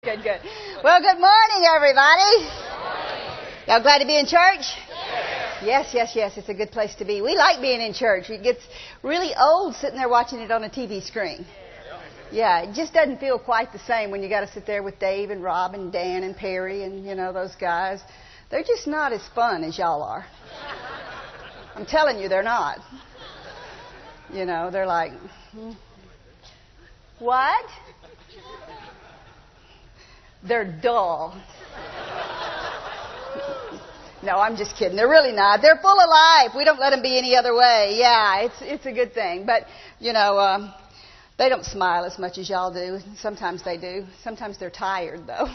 Good, good. Well, good morning, everybody. Y'all glad to be in church? Yes, yes, yes. It's a good place to be. We like being in church. It gets really old sitting there watching it on a TV screen. Yeah, it just doesn't feel quite the same when you got to sit there with Dave and Rob and Dan and Perry and, those guys. They're just not as fun as y'all are. I'm telling you, they're not. They're like, what? They're dull. No, I'm just kidding. They're really not. They're full of life. We don't let them be any other way. Yeah, it's a good thing. But, they don't smile as much as y'all do. Sometimes they do. Sometimes they're tired, though.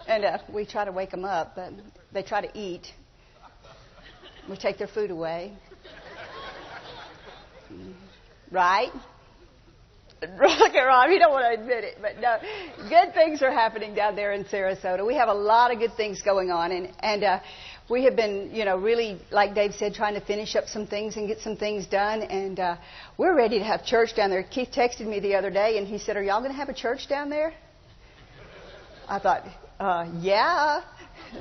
And we try to wake them up, but they try to eat. We take their food away. Right? Look at Rob. You don't want to admit it, but no. Good things are happening down there in Sarasota. We have a lot of good things going on, and we have been, really, like Dave said, trying to finish up some things and get some things done, and we're ready to have church down there. Keith texted me the other day, and he said, "Are y'all going to have a church down there?" I thought, yeah,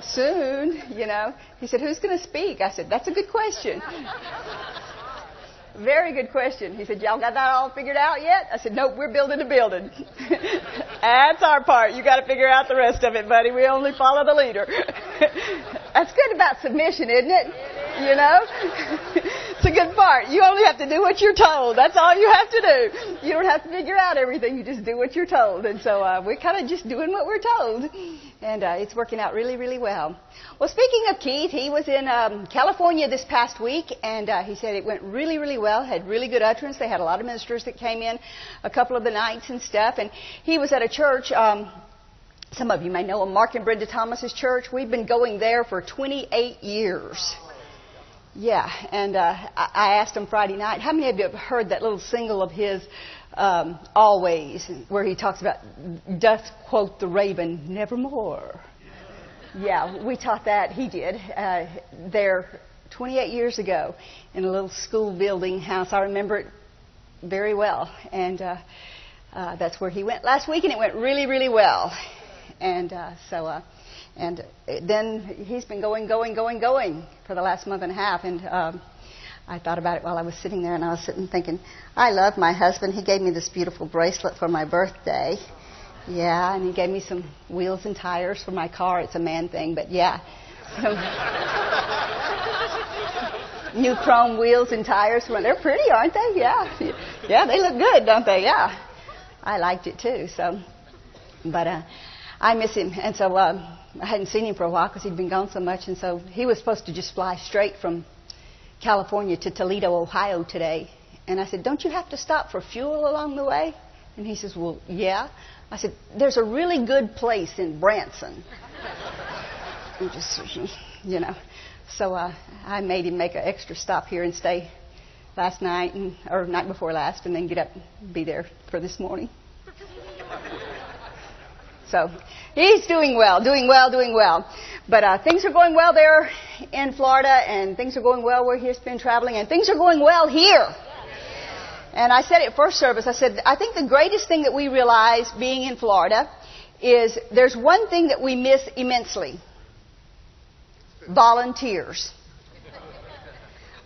soon, He said, "Who's going to speak?" I said, "That's a good question." Very good question. He said, "Y'all got that all figured out yet?" I said, "Nope, we're building a building." That's our part. You got to figure out the rest of it, buddy. We only follow the leader. That's good about submission, isn't it? It's a good part. You only have to do what you're told. That's all you have to do. You don't have to figure out everything. You just do what you're told. And so we're kind of just doing what we're told. And it's working out really, really well. Well, speaking of Keith, he was in California this past week, and he said it went really, really well, had really good utterance. They had a lot of ministers that came in a couple of the nights and stuff. And he was at a church, some of you may know him, Mark and Brenda Thomas's church. We've been going there for 28 years. Yeah, and I asked him Friday night, how many of you have heard that little single of his, Always, where he talks about, doth quote the raven, nevermore. Yeah, we taught that, he did, there 28 years ago in a little school building house. I remember it very well, and that's where he went last week, and it went really, really well. And and then he's been going for the last month and a half, and I thought about it while I was sitting there, and I was sitting thinking, I love my husband. He gave me this beautiful bracelet for my birthday. Yeah, and he gave me some wheels and tires for my car. It's a man thing, but yeah. New chrome wheels and tires. They're pretty, aren't they? Yeah. Yeah, they look good, don't they? Yeah. I liked it too, so. But I miss him, and so I hadn't seen him for a while because he'd been gone so much, and so he was supposed to just fly straight from California to Toledo, Ohio today. And I said, "Don't you have to stop for fuel along the way?" And he says, "Well, yeah." I said, "There's a really good place in Branson." And just, So I made him make an extra stop here and stay last night, or night before last, and then get up and be there for this morning. So he's doing well. But things are going well there in Florida, and things are going well where he's been traveling, and things are going well here. And I said at first service, I said, I think the greatest thing that we realize being in Florida is there's one thing that we miss immensely. Volunteers.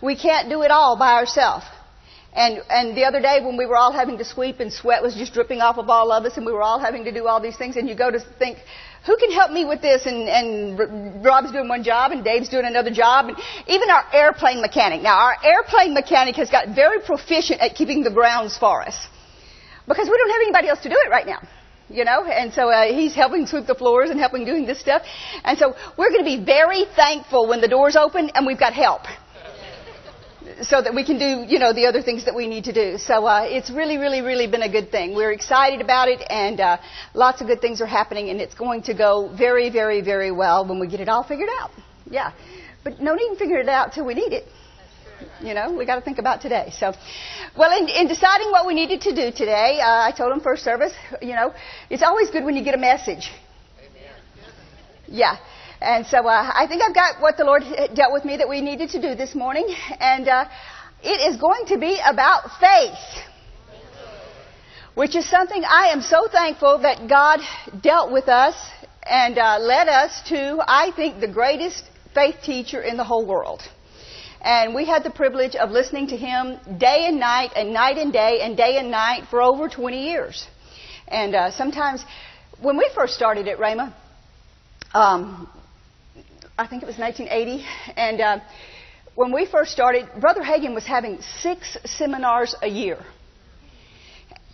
We can't do it all by ourselves. And the other day when we were all having to sweep and sweat was just dripping off of all of us, and we were all having to do all these things, and you go to think, who can help me with this? And Rob's doing one job, and Dave's doing another job, and even our airplane mechanic. Now, our airplane mechanic has got very proficient at keeping the grounds for us, because we don't have anybody else to do it right now. And so he's helping sweep the floors and helping doing this stuff. And so we're going to be very thankful when the doors open and we've got help, so that we can do, the other things that we need to do. So it's really, really, really been a good thing. We're excited about it, and lots of good things are happening, and it's going to go very, very, very well when we get it all figured out. Yeah. But no need to figure it out till we need it. We got to think about today. So, well, in deciding what we needed to do today, I told him first service, it's always good when you get a message. Amen. Yeah. And so I think I've got what the Lord dealt with me that we needed to do this morning. And it is going to be about faith. which is something I am so thankful that God dealt with us and led us to, I think, the greatest faith teacher in the whole world. And we had the privilege of listening to him day and night and day and night for over 20 years. And sometimes, when we first started at Rhema, I think it was 1980, and when we first started, Brother Hagin was having 6 seminars a year,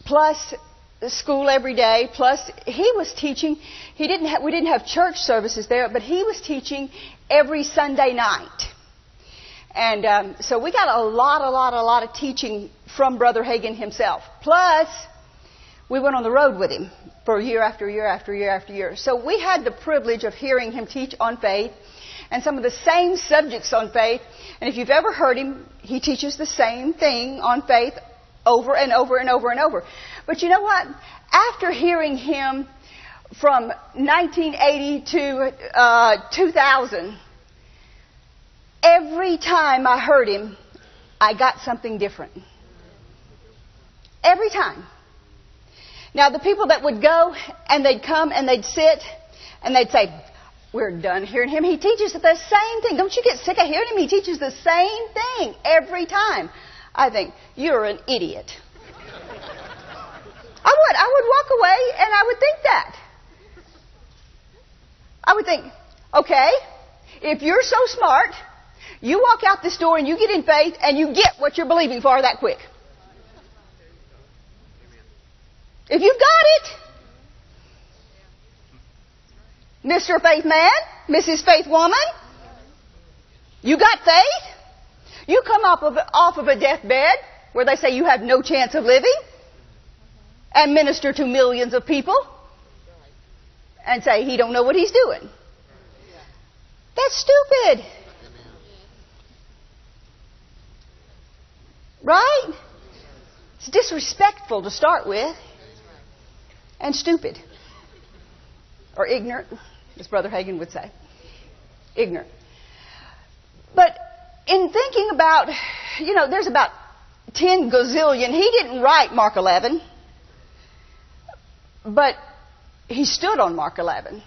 plus school every day, plus he was teaching. We didn't have church services there, but he was teaching every Sunday night. And so we got a lot of teaching from Brother Hagin himself. Plus, we went on the road with him for year after year after year after year. So we had the privilege of hearing him teach on faith and some of the same subjects on faith. And if you've ever heard him, he teaches the same thing on faith over and over and over and over. But you know what? After hearing him from 1980 to 2000, every time I heard him, I got something different. Every time. Now, the people that would go and they'd come and they'd sit and they'd say, we're done hearing him. He teaches the same thing. Don't you get sick of hearing him? He teaches the same thing every time. I think, you're an idiot. I would walk away and I would think that. I would think, okay, if you're so smart, you walk out this door and you get in faith and you get what you're believing for that quick. If you've got it, Mr. Faith Man, Mrs. Faith Woman, you got faith. You come off of a deathbed where they say you have no chance of living and minister to millions of people and say he don't know what he's doing. That's stupid. Right? It's disrespectful to start with. And stupid. Or ignorant, as Brother Hagin would say. Ignorant. But in thinking about, there's about 10 gazillion. He didn't write Mark 11. But he stood on Mark 11.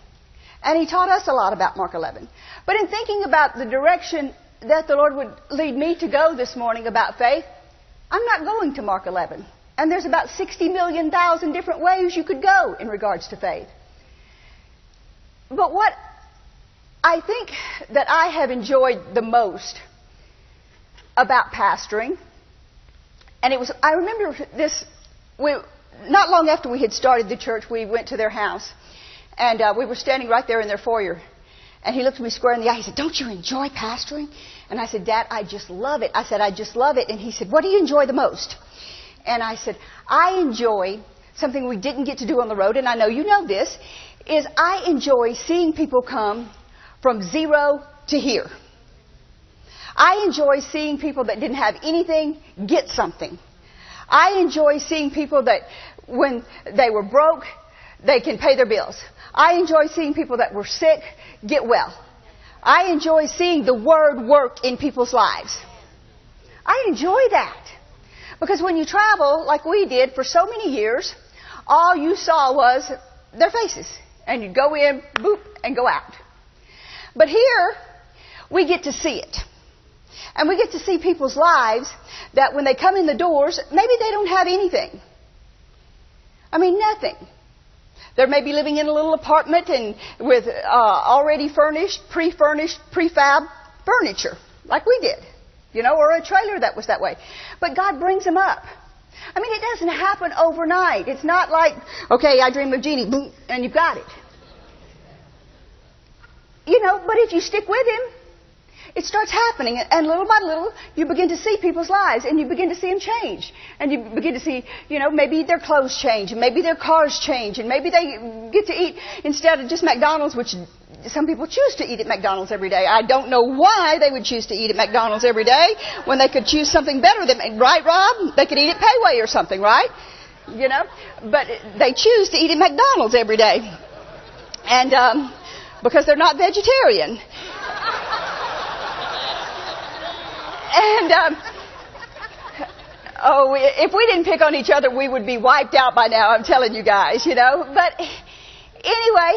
And he taught us a lot about Mark 11. But in thinking about the direction that the Lord would lead me to go this morning about faith, I'm not going to Mark 11. And there's about 60 million thousand different ways you could go in regards to faith. But what I think that I have enjoyed the most about pastoring, and I remember this, not long after we had started the church, we went to their house, and we were standing right there in their foyer. And he looked at me square in the eye. He said, don't you enjoy pastoring? And I said, Dad, I just love it. I said, I just love it. And he said, what do you enjoy the most? And I said, I enjoy something we didn't get to do on the road, and I know you know this, is I enjoy seeing people come from zero to here. I enjoy seeing people that didn't have anything get something. I enjoy seeing people that when they were broke, they can pay their bills. I enjoy seeing people that were sick get well. I enjoy seeing the Word work in people's lives. I enjoy that. Because when you travel, like we did for so many years, all you saw was their faces. And you'd go in, boop, and go out. But here, we get to see it. And we get to see people's lives that when they come in the doors, maybe they don't have anything. I mean, nothing. They may be living in a little apartment and with already furnished, pre-furnished, prefab furniture, like we did. Or a trailer that was that way. But God brings them up. I mean, it doesn't happen overnight. It's not like, okay, I dream of Jeannie, boom, and you've got it. But if you stick with Him, it starts happening. And little by little, you begin to see people's lives, and you begin to see them change. And you begin to see, maybe their clothes change, and maybe their cars change, and maybe they get to eat instead of just McDonald's, which some people choose to eat at McDonald's every day. I don't know why they would choose to eat at McDonald's every day when they could choose something better than, right, Rob? They could eat at Payway or something, right? But they choose to eat at McDonald's every day. And because they're not vegetarian. And Oh, if we didn't pick on each other, we would be wiped out by now, I'm telling you guys, But anyway,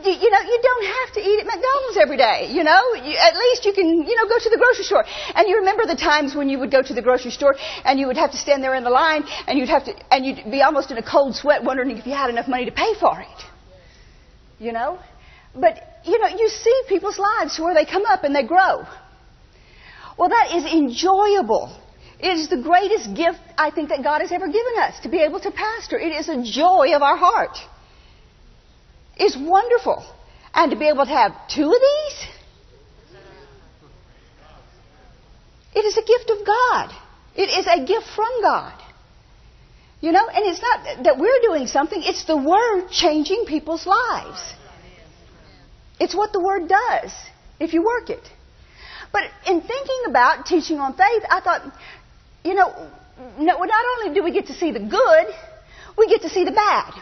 you don't have to eat at McDonald's every day, At least you can, go to the grocery store. And you remember the times when you would go to the grocery store and you would have to stand there in the line and you'd be almost in a cold sweat wondering if you had enough money to pay for it. But, you see people's lives where they come up and they grow. Well, that is enjoyable. It is the greatest gift, I think, that God has ever given us, to be able to pastor. It is a joy of our heart. It's wonderful. And to be able to have 2 of these, it is a gift of God. It is a gift from God. And it's not that we're doing something, it's the Word changing people's lives. It's what the Word does, if you work it. But in thinking about teaching on faith, I thought, not only do we get to see the good, we get to see the bad.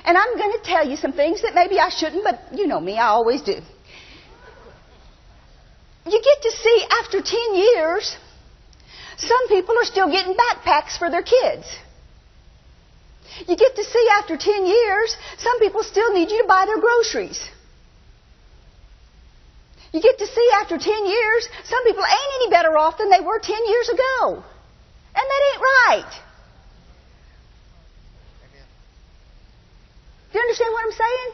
And I'm going to tell you some things that maybe I shouldn't, but you know me, I always do. You get to see after 10 years, some people are still getting backpacks for their kids. You get to see after 10 years, some people still need you to buy their groceries. You get to see after 10 years, some people ain't any better off than they were 10 years ago. And that ain't right. Do you understand what I'm saying?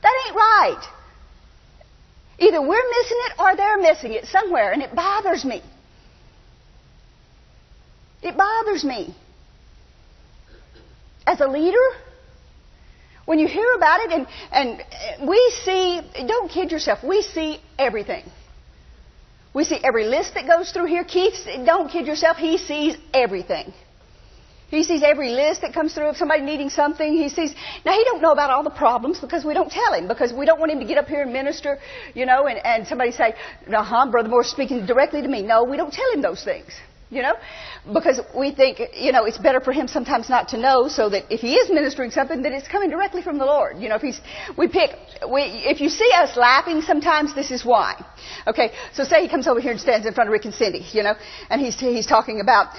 That ain't right. Either we're missing it or they're missing it somewhere, and it bothers me. It bothers me. As a leader, when you hear about it, and we see, don't kid yourself, we see everything. We see every list that goes through here. Keith, don't kid yourself, he sees everything. He sees every list that comes through of somebody needing something. Now he don't know about all the problems because we don't tell him, because we don't want him to get up here and minister, and somebody say, Brother Moore's speaking directly to me. No, we don't tell him those things. Because we think, it's better for him sometimes not to know, so that if he is ministering something, that it's coming directly from the Lord. If you see us laughing sometimes, this is why. Okay, so say he comes over here and stands in front of Rick and Cindy, and he's talking about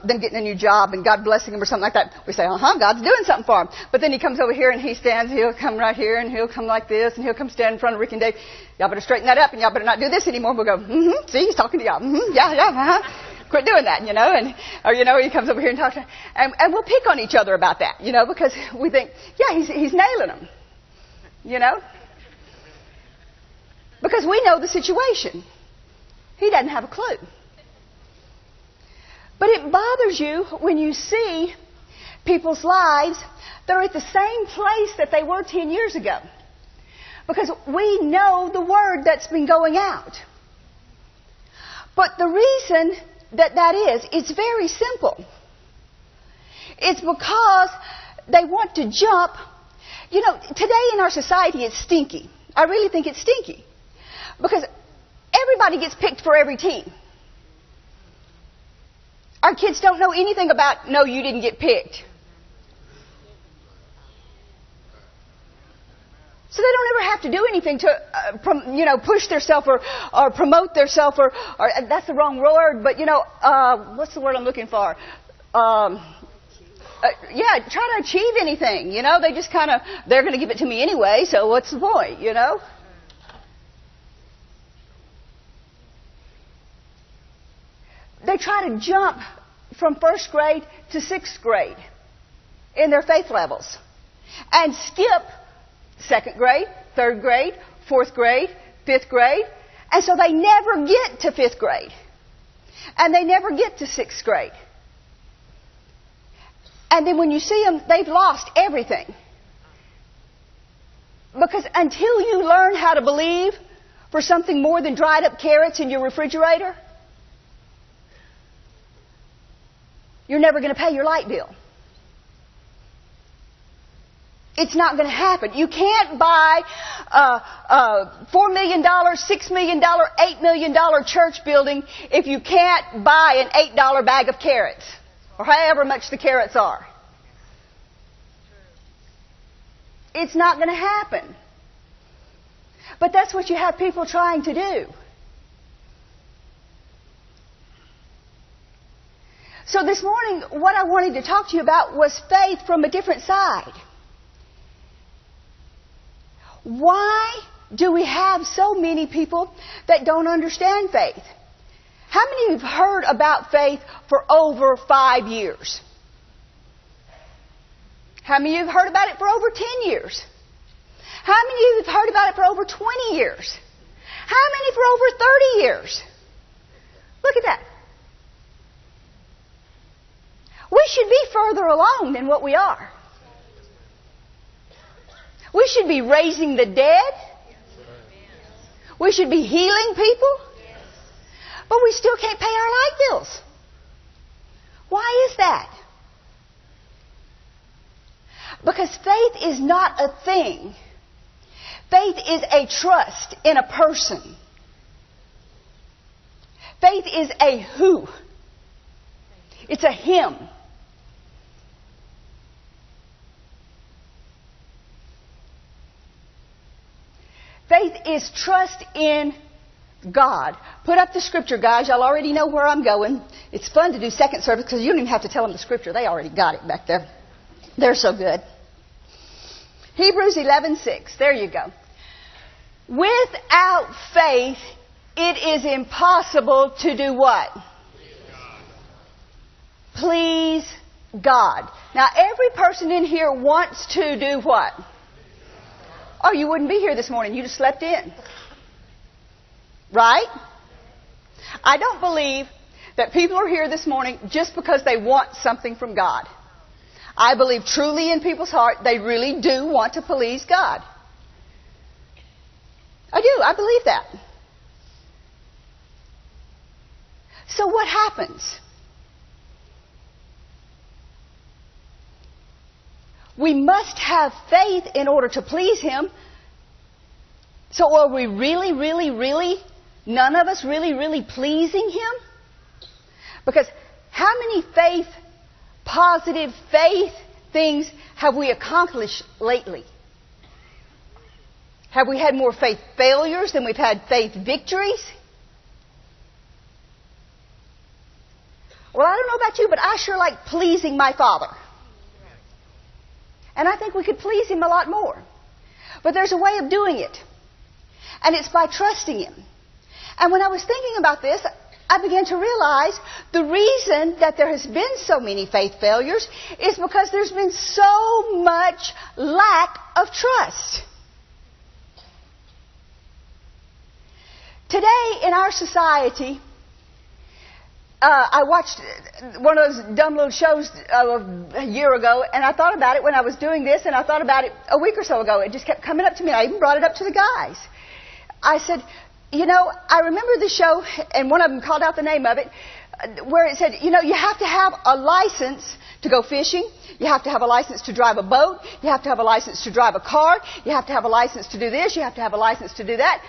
them getting a new job and God blessing them or something like that. We say, God's doing something for him. But then he comes over here and he'll come right here and he'll come like this and he'll come stand in front of Rick and Dave. Y'all better straighten that up and y'all better not do this anymore. We'll go, see, he's talking to y'all. Yeah. Quit doing that, or he comes over here and talks, and we'll pick on each other about that, because we think, he's nailing them, because we know the situation. He doesn't have a clue. But it bothers you when you see people's lives, they're at the same place that they were 10 years ago, because we know the word that's been going out. But the reason that is, it's very simple. It's because they want to jump. Today in our society it's stinky. I really think it's stinky. Because everybody gets picked for every team. Our kids don't know anything about, no, you didn't get picked. So they don't ever have to do anything to, push themselves or promote themselves or that's the wrong word, but what's the word I'm looking for? Try to achieve anything. They just they're going to give it to me anyway, so what's the point, They try to jump from 1st grade to 6th grade in their faith levels and skip 2nd grade, 3rd grade, 4th grade, 5th grade. And so they never get to 5th grade. And they never get to 6th grade. And then when you see them, they've lost everything. Because until you learn how to believe for something more than dried up carrots in your refrigerator, you're never going to pay your light bill. It's not going to happen. You can't buy a $4 million, $6 million, $8 million church building if you can't buy an $8 bag of carrots, or however much the carrots are. It's not going to happen. But that's what you have people trying to do. So this morning, what I wanted to talk to you about was faith from a different side. Why do we have so many people that don't understand faith? How many of you have heard about faith for over 5 years? How many of you have heard about it for over 10 years? How many of you have heard about it for over 20 years? How many for over 30 years? Look at that. We should be further along than what we are. We should be raising the dead. We should be healing people. But we still can't pay our light bills. Why is that? Because faith is not a thing. Faith is a trust in a person. Faith is a who. It's a him. Faith is trust in God. Put up the scripture, guys. Y'all already know where I'm going. It's fun to do second service because you don't even have to tell them the scripture. They already got it back there. They're so good. Hebrews 11:6. There you go. Without faith, it is impossible to do what? Please God. Now, every person in here wants to do what? Oh, you wouldn't be here this morning. You just slept in. Right? I don't believe that people are here this morning just because they want something from God. I believe truly in people's heart they really do want to please God. I do. I believe that. So what happens? We must have faith in order to please Him. So are we really, none of us really pleasing Him? Because how many positive faith things have we accomplished lately? Have we had more faith failures than we've had faith victories? Well, I don't know about you, but I sure like pleasing my Father. And I think we could please Him a lot more. But there's a way of doing it. And it's by trusting Him. And when I was thinking about this, I began to realize the reason that there has been so many faith failures is because there's been so much lack of trust. Today in our society, I watched one of those dumb little shows a year ago, and I thought about it when I was doing this, and I thought about it a week or so ago. It just kept coming up to me. I even brought it up to the guys. I said, you know, I remember the show, and one of them called out the name of it, where it said, you know, you have to have a license to go fishing. You have to have a license to drive a boat. You have to have a license to drive a car. You have to have a license to do this. You have to have a license to do that.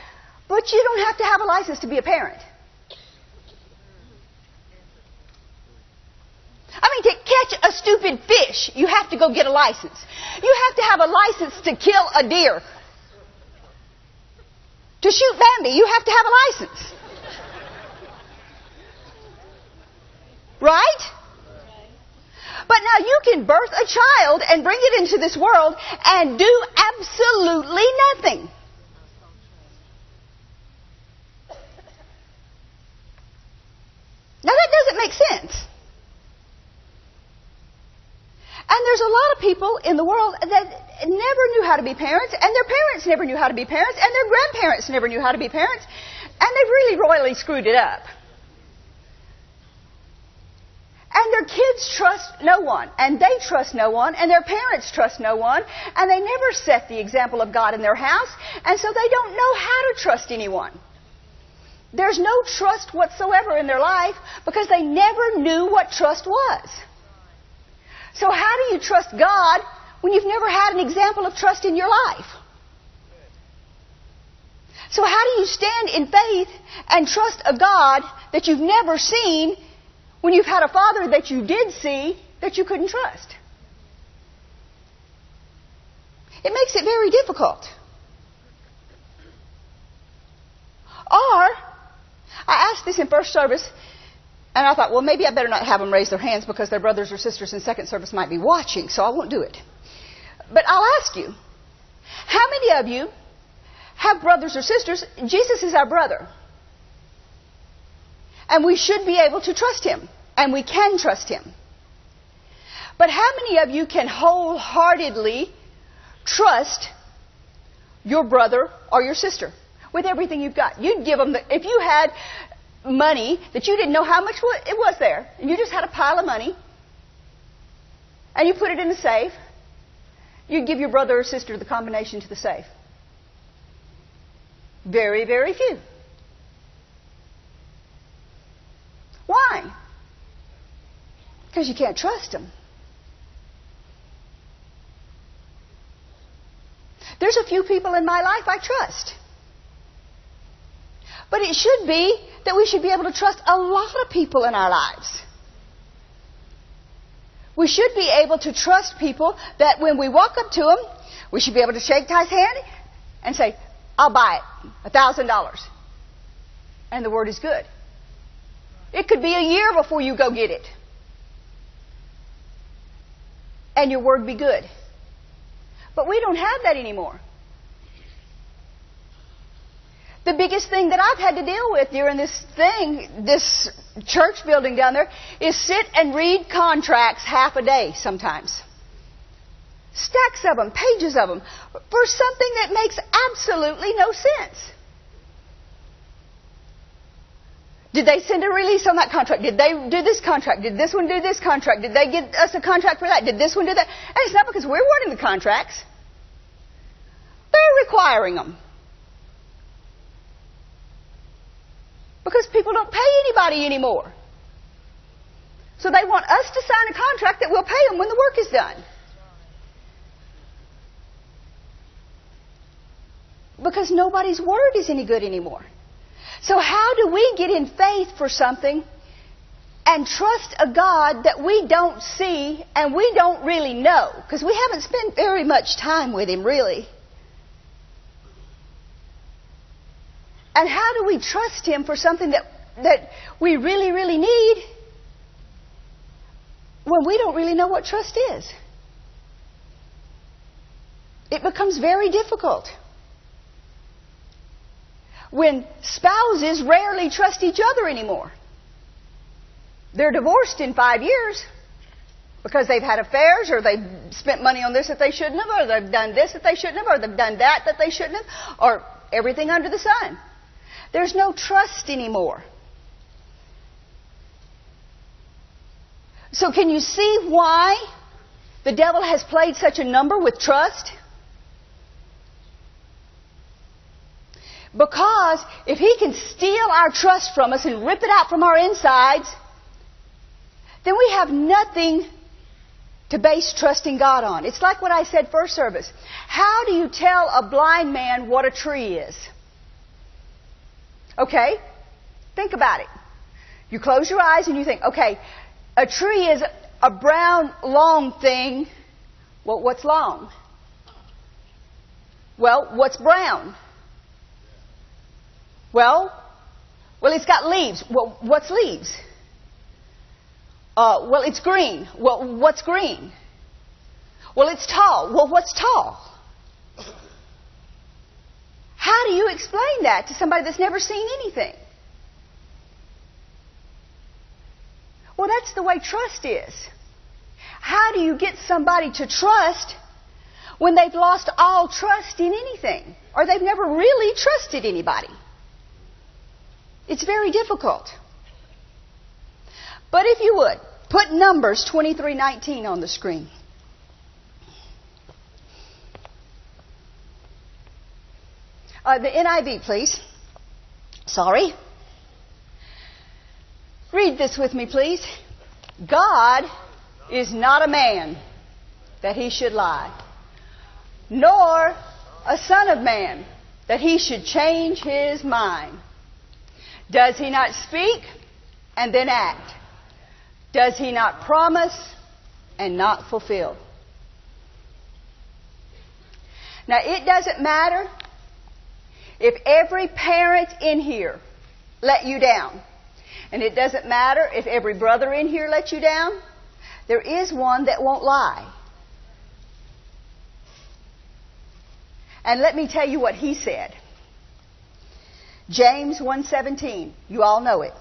But you don't have to have a license to be a parent. I mean, to catch a stupid fish, you have to go get a license. You have to have a license to kill a deer. To shoot Bambi, you have to have a license. Right? But now you can birth a child and bring it into this world and do absolutely nothing. Now that doesn't make sense. And there's a lot of people in the world that never knew how to be parents, and their parents never knew how to be parents, and their grandparents never knew how to be parents, and they've really royally screwed it up. And their kids trust no one, and they trust no one, and their parents trust no one, and they never set the example of God in their house, and so they don't know how to trust anyone. There's no trust whatsoever in their life because they never knew what trust was. So how do you trust God when you've never had an example of trust in your life? So how do you stand in faith and trust a God that you've never seen when you've had a Father that you did see that you couldn't trust? It makes it very difficult. Or, I asked this in first service, And I thought, well, maybe I better not have them raise their hands because their brothers or sisters in second service might be watching, so I won't do it. But I'll ask you, how many of you have brothers or sisters? Jesus is our brother. And we should be able to trust him. And we can trust him. But how many of you can wholeheartedly trust your brother or your sister with everything you've got? You'd give them, if you had money that you didn't know how much it was there, and you just had a pile of money, and you put it in a safe, you'd give your brother or sister the combination to the safe. Very, very few. Why? Because you can't trust them. There's a few people in my life I trust. But it should be that we should be able to trust a lot of people in our lives. We should be able to trust people that when we walk up to them, we should be able to shake Ty's hand and say, I'll buy it, $1,000. And the word is good. It could be a year before you go get it. And your word be good. But we don't have that anymore. The biggest thing that I've had to deal with during this church building down there, is sit and read contracts half a day sometimes. Stacks of them, pages of them, for something that makes absolutely no sense. Did they send a release on that contract? Did they do this contract? Did this one do this contract? Did they get us a contract for that? Did this one do that? And it's not because we're wording the contracts. They're requiring them. Because people don't pay anybody anymore. So they want us to sign a contract that will pay them when the work is done. Because nobody's word is any good anymore. So how do we get in faith for something and trust a God that we don't see and we don't really know? Because we haven't spent very much time with him, really. And how do we trust him for something that we really, really need when we don't really know what trust is? It becomes very difficult. When spouses rarely trust each other anymore. They're divorced in 5 years because they've had affairs, or they've spent money on this that they shouldn't have, or they've done this that they shouldn't have, or they've done that they shouldn't have, or everything under the sun. There's no trust anymore. So can you see why the devil has played such a number with trust? Because if he can steal our trust from us and rip it out from our insides, then we have nothing to base trusting God on. It's like what I said first service. How do you tell a blind man what a tree is? Okay? Think about it. You close your eyes and you think, okay, a tree is a brown, long thing. Well, what's long? Well, what's brown? Well, it's got leaves. Well, what's leaves? Well, it's green. Well, what's green? Well, it's tall. Well, what's tall? How do you explain that to somebody that's never seen anything? Well, that's the way trust is. How do you get somebody to trust when they've lost all trust in anything, or they've never really trusted anybody? It's very difficult. But if you would, put Numbers 23:19 on the screen. The NIV, please. Sorry. Read this with me, please. God is not a man that he should lie, nor a son of man that he should change his mind. Does he not speak and then act? Does he not promise and not fulfill? Now, it doesn't matter if every parent in here let you down. And it doesn't matter if every brother in here lets you down. There is one that won't lie. And let me tell you what he said. James 1:17. You all know it.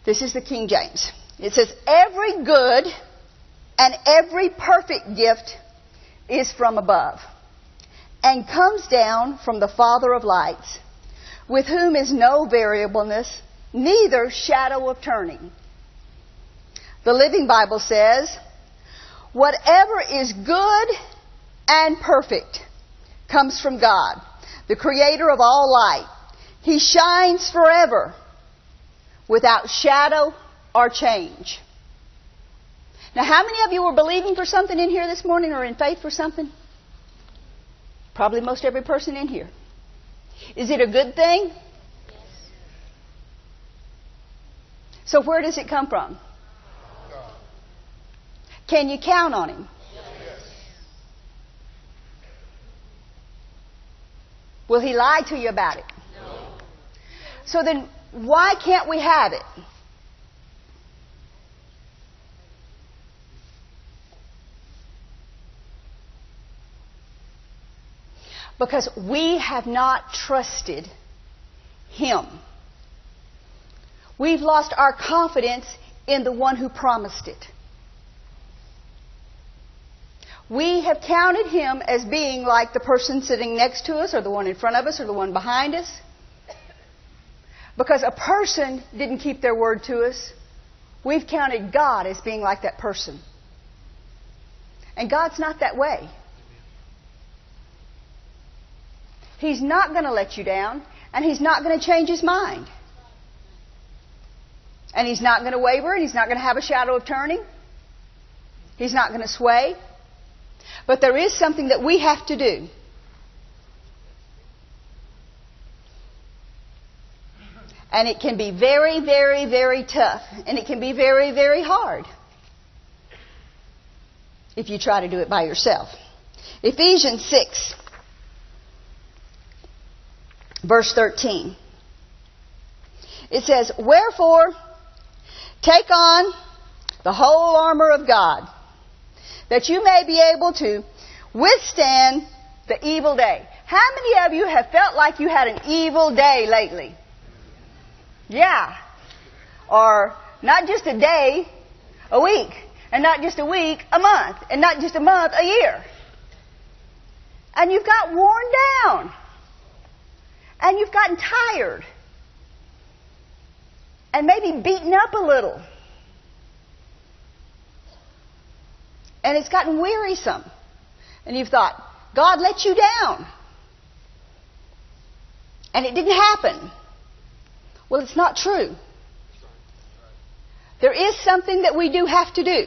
This is the King James. It says, every good and every perfect gift is from above, and comes down from the Father of lights, with whom is no variableness, neither shadow of turning. The Living Bible says, whatever is good and perfect comes from God, the creator of all light. He shines forever, without shadow or change. Now, how many of you were believing for something in here this morning, or in faith for something? Probably most every person in here. Is it a good thing? Yes. So where does it come from? God. Can you count on Him? Yes. Will He lie to you about it? No. So then, why can't we have it? Because we have not trusted Him. We've lost our confidence in the one who promised it. We have counted Him as being like the person sitting next to us, or the one in front of us, or the one behind us. Because a person didn't keep their word to us, we've counted God as being like that person. And God's not that way. He's not going to let you down, and He's not going to change His mind. And He's not going to waver, and He's not going to have a shadow of turning. He's not going to sway. But there is something that we have to do. And it can be very, very, very tough. And it can be very, very hard if you try to do it by yourself. Ephesians 6, verse 13. It says, wherefore, take on the whole armor of God, that you may be able to withstand the evil day. How many of you have felt like you had an evil day lately? Yeah. Or not just a day, a week. And not just a week, a month. And not just a month, a year. And you've got worn down. And you've gotten tired. And maybe beaten up a little. And it's gotten wearisome. And you've thought, God let you down. And it didn't happen. Well, it's not true. There is something that we do have to do.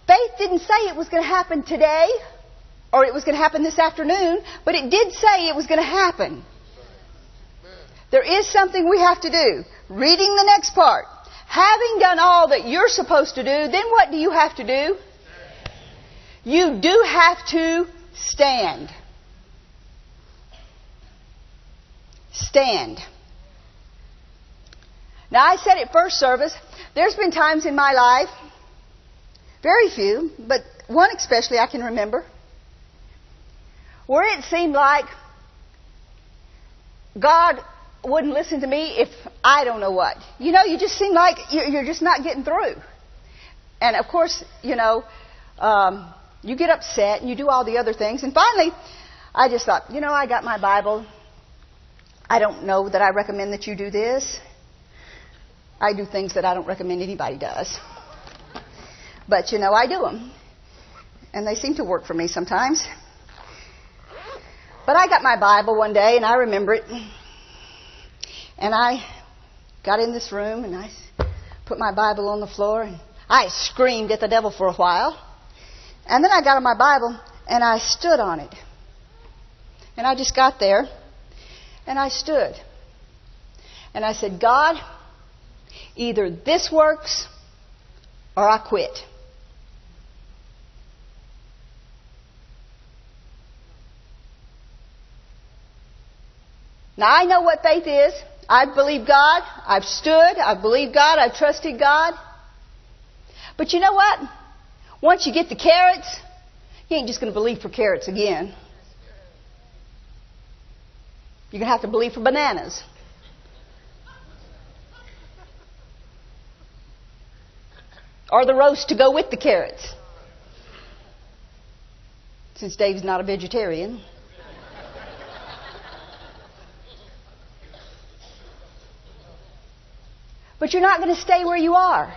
Faith didn't say it was going to happen today, or it was going to happen this afternoon, but it did say it was going to happen. There is something we have to do. Reading the next part. Having done all that you're supposed to do, then what do you have to do? You do have to stand. Stand. Now, I said at first service, there's been times in my life, very few, but one especially I can remember, where it seemed like God wouldn't listen to me if I don't know what. You know, you just seem like you're just not getting through. And of course, you know, you get upset and you do all the other things. And finally, I just thought, you know, I got my Bible. I don't know that I recommend that you do this. I do things that I don't recommend anybody does. But, you know, I do them. And they seem to work for me sometimes. But I got my Bible one day, and I remember it. And I got in this room, and I put my Bible on the floor, and I screamed at the devil for a while. And then I got on my Bible, and I stood on it. And I just got there, and I stood. And I said, God, either this works or I quit. Now, I know what faith is. I've believed God. I've stood. I've believed God. I've trusted God. But you know what? Once you get the carrots, you ain't just going to believe for carrots again. You're going to have to believe for bananas. Or the roast to go with the carrots. Since Dave's not a vegetarian. But you're not going to stay where you are.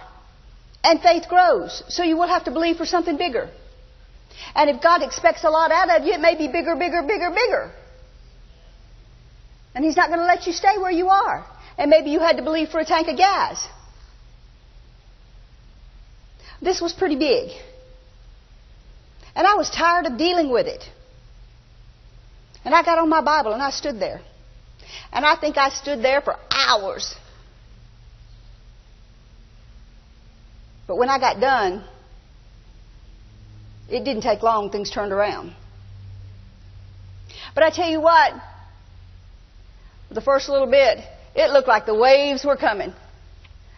And faith grows. So you will have to believe for something bigger. And if God expects a lot out of you, it may be bigger, bigger, bigger, bigger. And He's not going to let you stay where you are. And maybe you had to believe for a tank of gas. This was pretty big. And I was tired of dealing with it. And I got on my Bible and I stood there. And I think I stood there for hours. But when I got done, it didn't take long. Things turned around. But I tell you what, the first little bit, it looked like the waves were coming.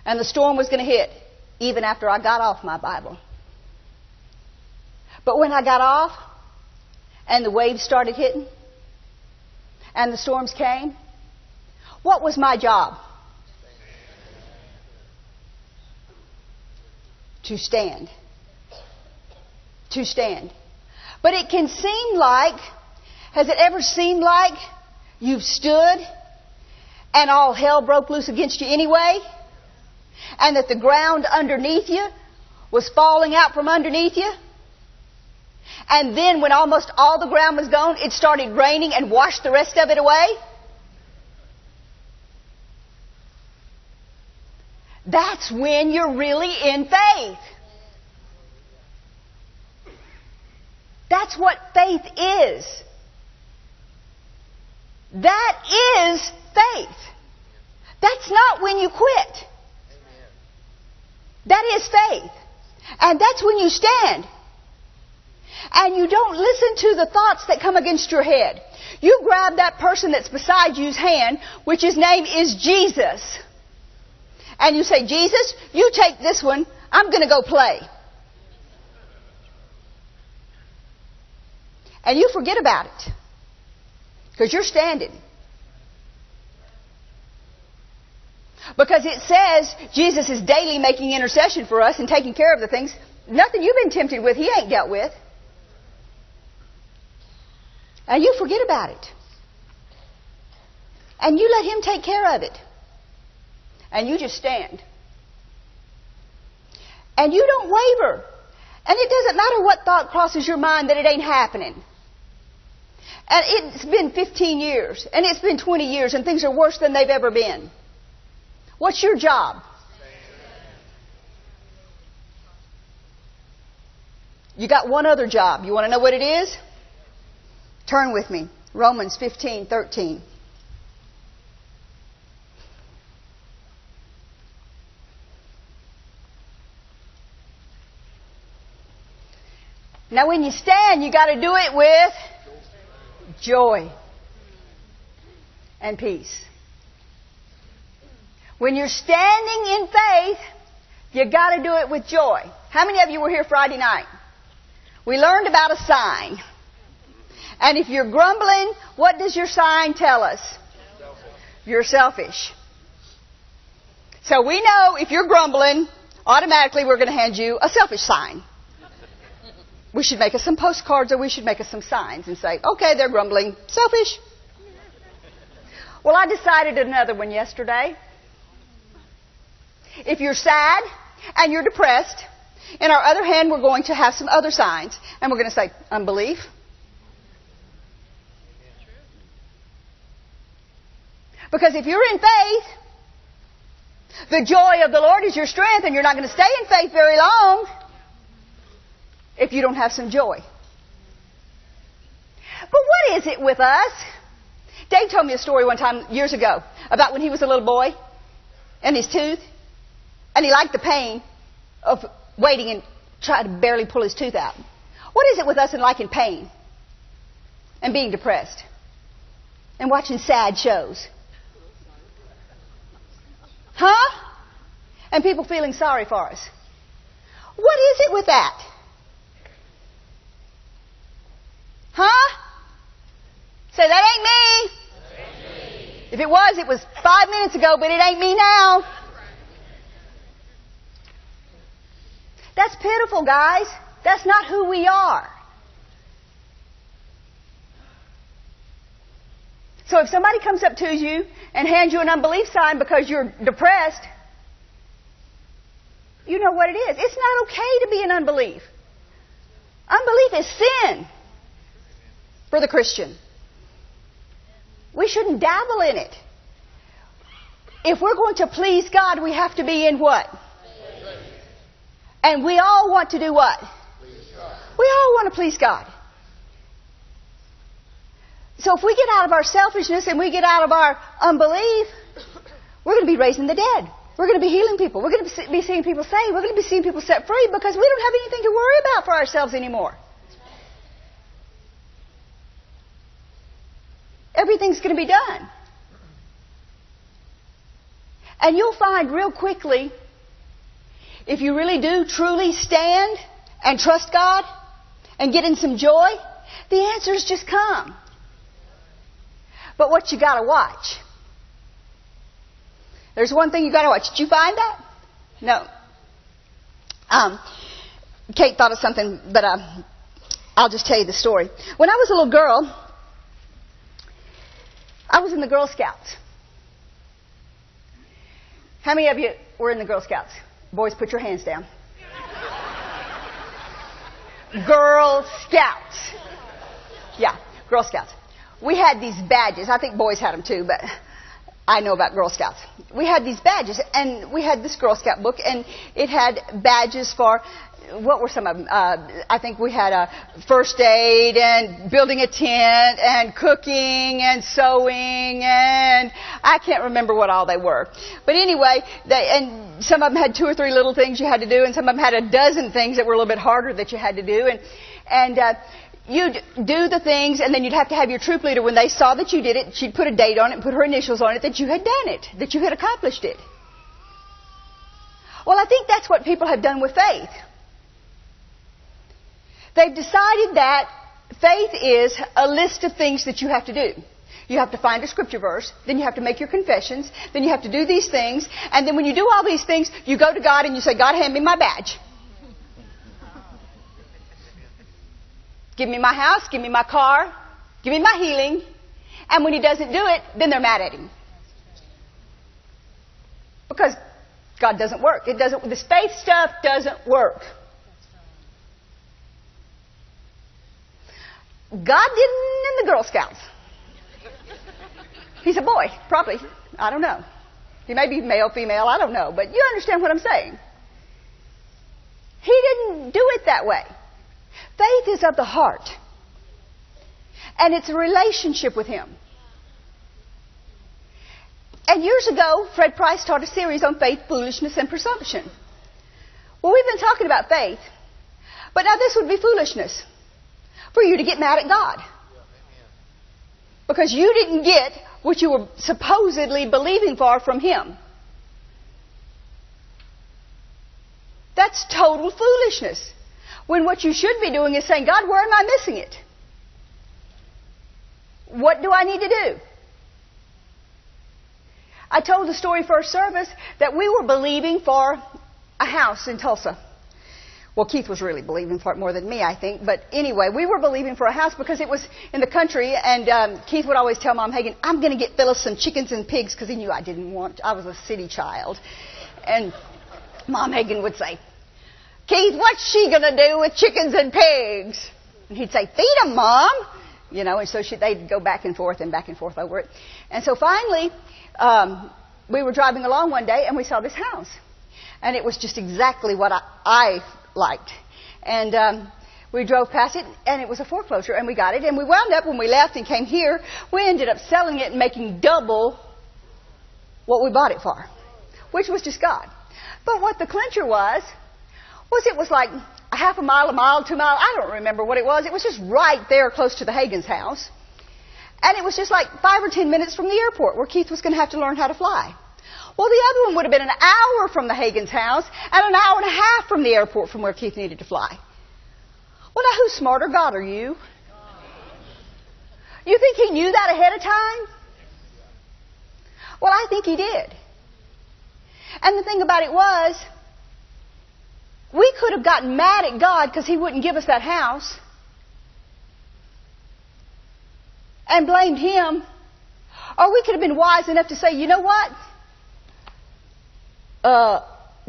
And the storm was going to hit, even after I got off my Bible. But when I got off, and the waves started hitting, and the storms came, what was my job? To stand. To stand. But it can seem like, has it ever seemed like you've stood and all hell broke loose against you anyway? And that the ground underneath you was falling out from underneath you? And then when almost all the ground was gone, it started raining and washed the rest of it away? That's when you're really in faith. That's what faith is. That is faith. That's not when you quit. That is faith. And that's when you stand. And you don't listen to the thoughts that come against your head. You grab that person that's beside you's hand, which his name is Jesus. And you say, Jesus, you take this one. I'm going to go play. And you forget about it. Because you're standing. Because it says Jesus is daily making intercession for us and taking care of the things. Nothing you've been tempted with, He ain't dealt with. And you forget about it. And you let Him take care of it. And you just stand. And you don't waver. And it doesn't matter what thought crosses your mind that it ain't happening. And it's been 15 years. And it's been 20 years. And things are worse than they've ever been. What's your job? You got one other job. You want to know what it is? Turn with me. Romans 15:13. Now when you stand, you got to do it with joy and peace. When you're standing in faith, you got to do it with joy. How many of you were here Friday night? We learned about a sign. And if you're grumbling, what does your sign tell us? You're selfish. So we know if you're grumbling, automatically we're going to hand you a selfish sign. We should make us some postcards or we should make us some signs and say, okay, they're grumbling. Selfish. Well, I decided another one yesterday. If you're sad and you're depressed, in our other hand, we're going to have some other signs. And we're going to say, unbelief. Because if you're in faith, the joy of the Lord is your strength, and you're not going to stay in faith very long if you don't have some joy. But what is it with us? Dave told me a story one time years ago about when he was a little boy and his tooth, and he liked the pain of waiting and trying to barely pull his tooth out. What is it with us in liking pain and being depressed and watching sad shows? Huh? And people feeling sorry for us. What is it with that? Huh? Say, that ain't me. If it was 5 minutes ago, but it ain't me now. That's pitiful, guys. That's not who we are. So if somebody comes up to you and hands you an unbelief sign because you're depressed, you know what it is. It's not okay to be in unbelief. Unbelief is sin for the Christian. We shouldn't dabble in it. If we're going to please God, we have to be in what? And we all want to do what? We all want to please God. So if we get out of our selfishness and we get out of our unbelief, we're going to be raising the dead. We're going to be healing people. We're going to be seeing people saved. We're going to be seeing people set free because we don't have anything to worry about for ourselves anymore. Everything's going to be done. And you'll find real quickly, if you really do truly stand and trust God and get in some joy, the answers just come. But what you got to watch. There's one thing you got to watch. Did you find that? No. Kate thought of something, but I'll just tell you the story. When I was a little girl, I was in the Girl Scouts. How many of you were in the Girl Scouts? Boys, put your hands down. Girl Scouts. Yeah, Girl Scouts. We had these badges. I think boys had them too, but I know about Girl Scouts. We had these badges, and we had this Girl Scout book, and it had badges for, what were some of them? I think we had first aid and building a tent and cooking and sewing, and I can't remember what all they were. But anyway, and some of them had 2 or 3 little things you had to do, and some of them had a dozen things that were a little bit harder that you had to do. And you'd do the things, and then you'd have to have your troop leader, when they saw that you did it, she'd put a date on it and put her initials on it that you had done it, that you had accomplished it. Well, I think that's what people have done with faith. They've decided that faith is a list of things that you have to do. You have to find a scripture verse, then you have to make your confessions, then you have to do these things, and then when you do all these things, you go to God and you say, God, hand me my badge. Give me my house, give me my car, give me my healing. And when He doesn't do it, then they're mad at Him. Because God doesn't work. This faith stuff doesn't work. God didn't in the Girl Scouts. He's a boy, probably. I don't know. He may be male, female, I don't know. But you understand what I'm saying. He didn't do it that way. Faith is of the heart. And it's a relationship with Him. And years ago, Fred Price taught a series on faith, foolishness, and presumption. Well, we've been talking about faith. But now this would be foolishness. For you to get mad at God. Because you didn't get what you were supposedly believing for from Him. That's total foolishness. When what you should be doing is saying, God, where am I missing it? What do I need to do? I told the story first service that we were believing for a house in Tulsa. Well, Keith was really believing for it more than me, I think. But anyway, we were believing for a house because it was in the country. And Keith would always tell Mom Hagan, I'm going to get Phyllis some chickens and pigs, because he knew I was a city child. And Mom Hagan would say, Keith, what's she going to do with chickens and pigs? And he'd say, feed them, Mom. You know, and so they'd go back and forth over it. And so finally, we were driving along one day and we saw this house. And it was just exactly what I liked. And we drove past it, and it was a foreclosure, and we got it. And we wound up, when we left and came here, we ended up selling it and making double what we bought it for, which was just God. But what the clincher was it was like a half a mile, 2 miles. I don't remember what it was. It was just right there close to the Hagen's house. And it was just like 5 or 10 minutes from the airport where Keith was going to have to learn how to fly. Well, the other one would have been an hour from the Hagen's house and an hour and a half from the airport from where Keith needed to fly. Well, now who's smarter, God or you? You think he knew that ahead of time? Well, I think he did. And the thing about it was, we could have gotten mad at God because he wouldn't give us that house and blamed him. Or we could have been wise enough to say, you know what?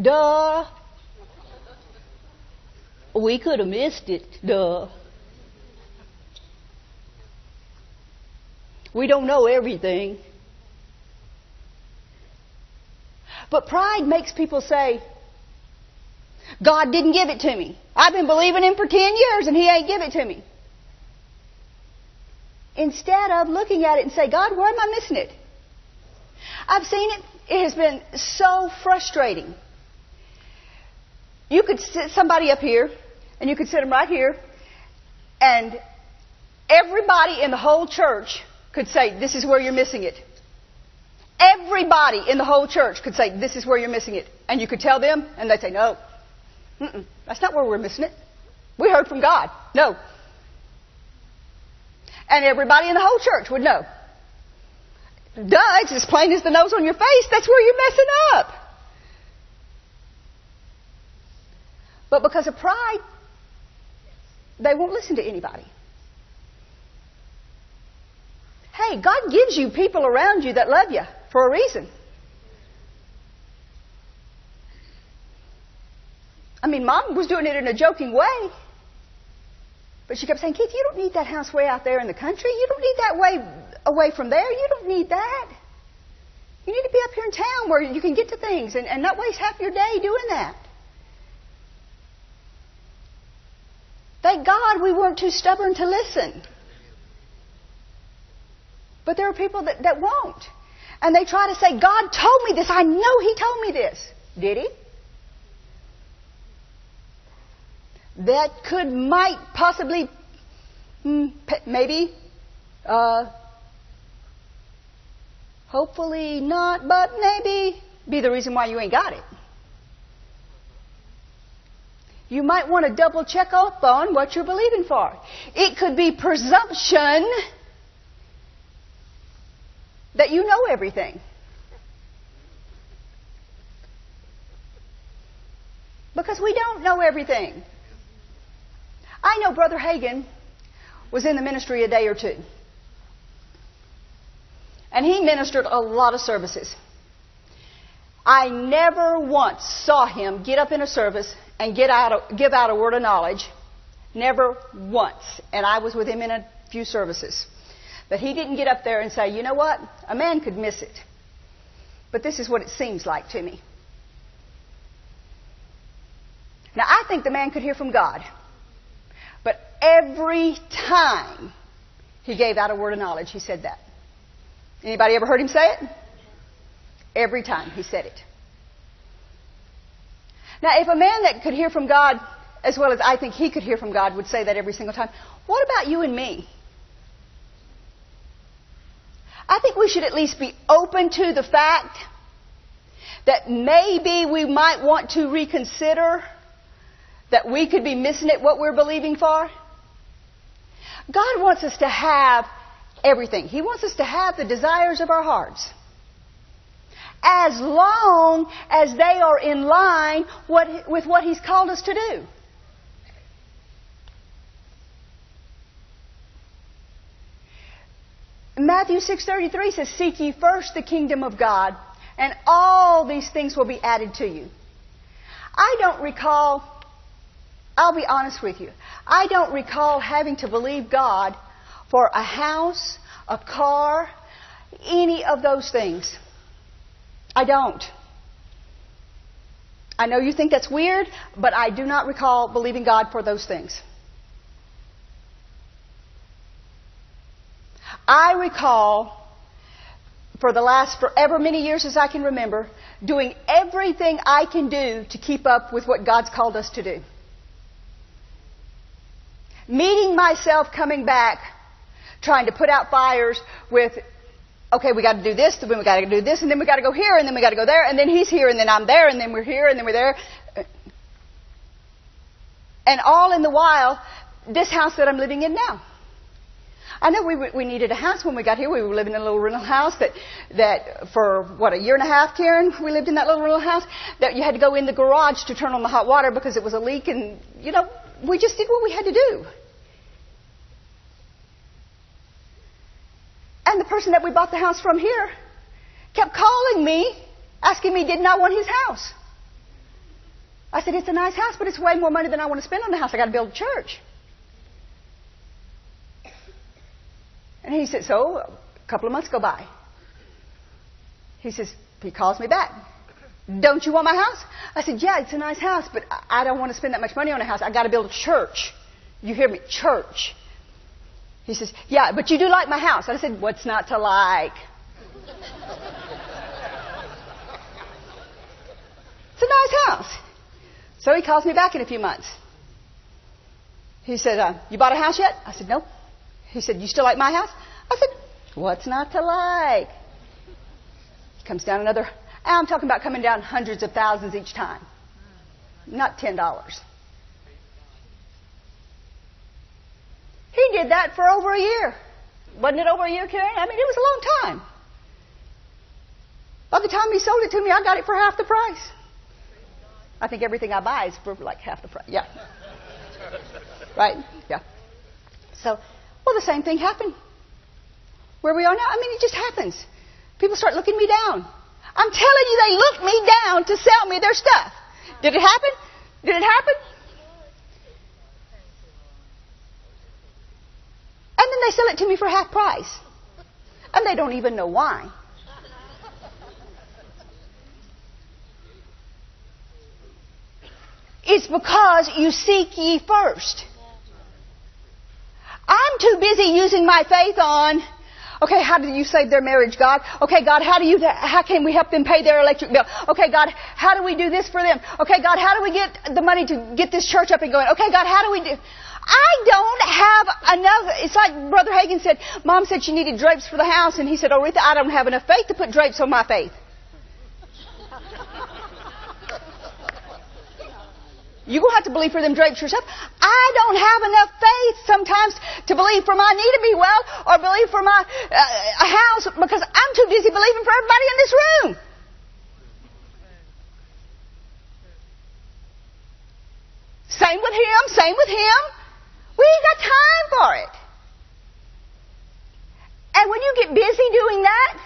Duh. We could have missed it. Duh. We don't know everything. But pride makes people say, God didn't give it to me. I've been believing him for 10 years and he ain't give it to me. Instead of looking at it and say, God, where am I missing it? I've seen it. It has been so frustrating. You could sit somebody up here and you could sit them right here and everybody in the whole church could say, this is where you're missing it. Everybody in the whole church could say, this is where you're missing it. And you could tell them, and they'd say, no, that's not where we're missing it. We heard from God. No. And everybody in the whole church would know. Duh, it's as plain as the nose on your face. That's where you're messing up. But because of pride, they won't listen to anybody. Hey, God gives you people around you that love you for a reason. I mean, Mom was doing it in a joking way. But she kept saying, Keith, you don't need that house way out there in the country. You don't need that way away from there. You don't need that. You need to be up here in town where you can get to things and not waste half your day doing that. Thank God we weren't too stubborn to listen. But there are people that won't. And they try to say, God told me this. I know he told me this. Did he? That might possibly, maybe, hopefully not, but maybe be the reason why you ain't got it. You might want to double check up on what you're believing for. It could be presumption that you know everything. Because we don't know everything. I know Brother Hagin was in the ministry a day or two. And he ministered a lot of services. I never once saw him get up in a service and give out a word of knowledge. Never once. And I was with him in a few services. But he didn't get up there and say, you know what? A man could miss it. But this is what it seems like to me. Now, I think the man could hear from God. But every time he gave out a word of knowledge, he said that. Anybody ever heard him say it? Every time he said it. Now, if a man that could hear from God as well as I think he could hear from God would say that every single time, what about you and me? I think we should at least be open to the fact that maybe we might want to reconsider that we could be missing it, what we're believing for. God wants us to have everything. He wants us to have the desires of our hearts. As long as they are in line with what He's called us to do. Matthew 6:33 says, seek ye first the kingdom of God, and all these things will be added to you. I don't recall, I'll be honest with you, I don't recall having to believe God for a house, a car, any of those things. I don't. I know you think that's weird, but I do not recall believing God for those things. I recall, for the last forever many years as I can remember, doing everything I can do to keep up with what God's called us to do. Meeting myself coming back trying to put out fires with, okay, we got to do this, then we got to do this, and then we got to go here, and then we got to go there, and then he's here, and then I'm there, and then we're here, and then we're there. And all in the while, this house that I'm living in now. I know we needed a house when we got here. We were living in a little rental house that for, a year and a half, Karen, we lived in that little rental house, that you had to go in the garage to turn on the hot water because it was a leak, and, we just did what we had to do. And the person that we bought the house from here kept calling me, asking me, didn't I want his house? I said, it's a nice house, but it's way more money than I want to spend on the house. I got to build a church. And he said, so a couple of months go by. He calls me back. Don't you want my house? I said, yeah, it's a nice house, but I don't want to spend that much money on a house. I got to build a church. You hear me? Church. He says, yeah, but you do like my house. I said, what's not to like? It's a nice house. So he calls me back in a few months. He said, you bought a house yet? I said, no. He said, you still like my house? I said, what's not to like? He comes down another, I'm talking about coming down hundreds of thousands each time. Not $10. He did that for over a year. Wasn't it over a year, Karen? I mean, it was a long time. By the time he sold it to me, I got it for half the price. I think everything I buy is for like half the price. Yeah. Right? Yeah. So, well, the same thing happened. Where we are now, I mean, it just happens. People start looking me down. I'm telling you, they looked me down to sell me their stuff. Did it happen? Did it happen? And then they sell it to me for half price. And they don't even know why. It's because you seek ye first. I'm too busy using my faith on, okay, how do you save their marriage, God? Okay, God, how can we help them pay their electric bill? Okay, God, how do we do this for them? Okay, God, how do we get the money to get this church up and going? Okay, God, how do we do... I don't have enough. It's like Brother Hagin said, Mom said she needed drapes for the house, and he said, oh, Rita, I don't have enough faith to put drapes on my faith. You're going to have to believe for them drapes yourself. I don't have enough faith sometimes to believe for my knee to be well or believe for my house because I'm too busy believing for everybody in this room. Same with him, same with him. We ain't got time for it. And when you get busy doing that,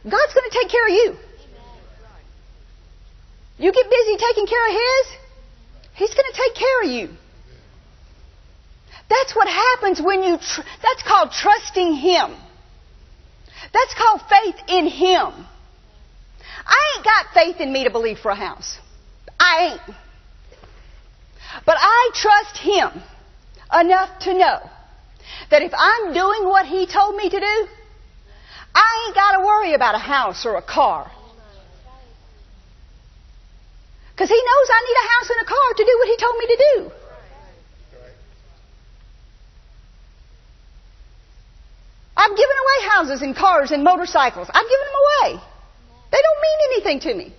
God's going to take care of you. You get busy taking care of His, He's going to take care of you. That's what happens when you... that's called trusting Him. That's called faith in Him. I ain't got faith in me to believe for a house. I ain't. But I trust Him enough to know that if I'm doing what He told me to do, I ain't got to worry about a house or a car. Because He knows I need a house and a car to do what He told me to do. I've given away houses and cars and motorcycles. I've given them away. They don't mean anything to me.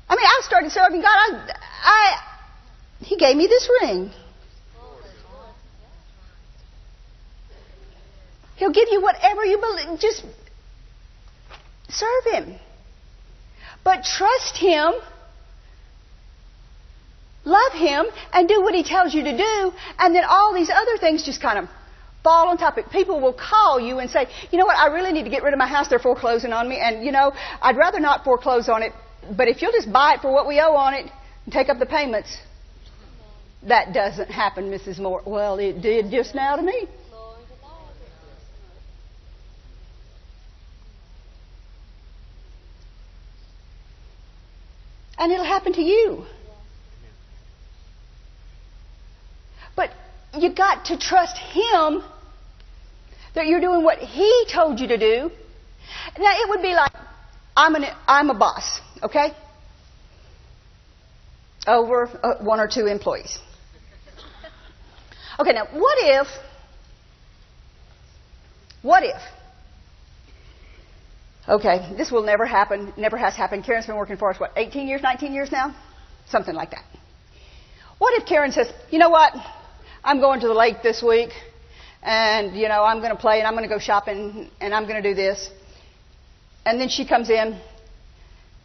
I mean, I started serving God. He gave me this ring. He'll give you whatever you believe. Just serve Him. But trust Him, love Him, and do what He tells you to do. And then all these other things just kind of fall on top of it. People will call you and say, you know what, I really need to get rid of my house. They're foreclosing on me. And, you know, I'd rather not foreclose on it. But if you'll just buy it for what we owe on it and take up the payments. That doesn't happen, Mrs. Moore. Well, it did just now to me. And it'll happen to you. But you got to trust Him that you're doing what He told you to do. Now, it would be like, I'm a boss, okay? Over one or two employees. Okay, now, what if What if? Okay, this will never happen. Never has happened. Karen's been working for us, 18 years, 19 years now? Something like that. What if Karen says, you know what? I'm going to the lake this week, and, I'm going to play, and I'm going to go shopping, and I'm going to do this. And then she comes in,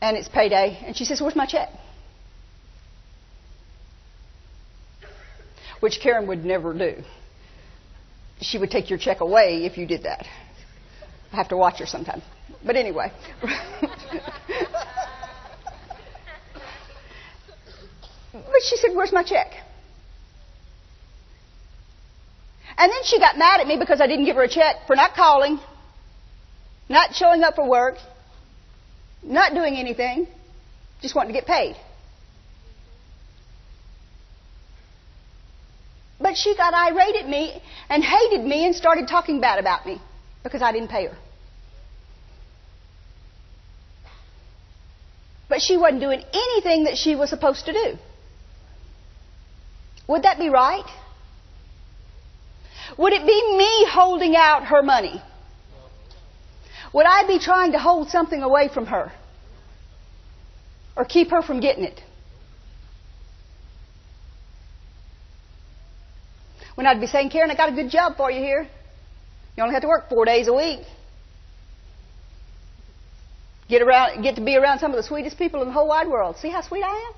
and it's payday, and she says, where's my check? Which Karen would never do. She would take your check away if you did that. I have to watch her sometimes. But anyway. But she said, where's my check? And then she got mad at me because I didn't give her a check for not calling, not showing up for work, not doing anything, just wanting to get paid. But she got irate at me and hated me and started talking bad about me because I didn't pay her. But she wasn't doing anything that she was supposed to do. Would that be right? Would it be me holding out her money? Would I be trying to hold something away from her? Or keep her from getting it? When I'd be saying, Karen, I got a good job for you here. You only have to work 4 days a week. Get to be around some of the sweetest people in the whole wide world. See how sweet I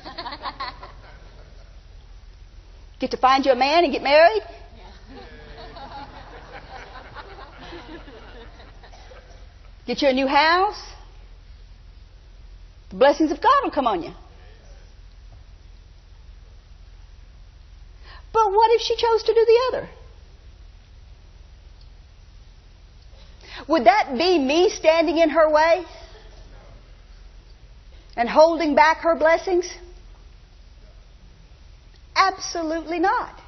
am? Get to find you a man and get married. Get you a new house. The blessings of God will come on you. But what if she chose to do the other? Would that be me standing in her way and holding back her blessings? Absolutely not.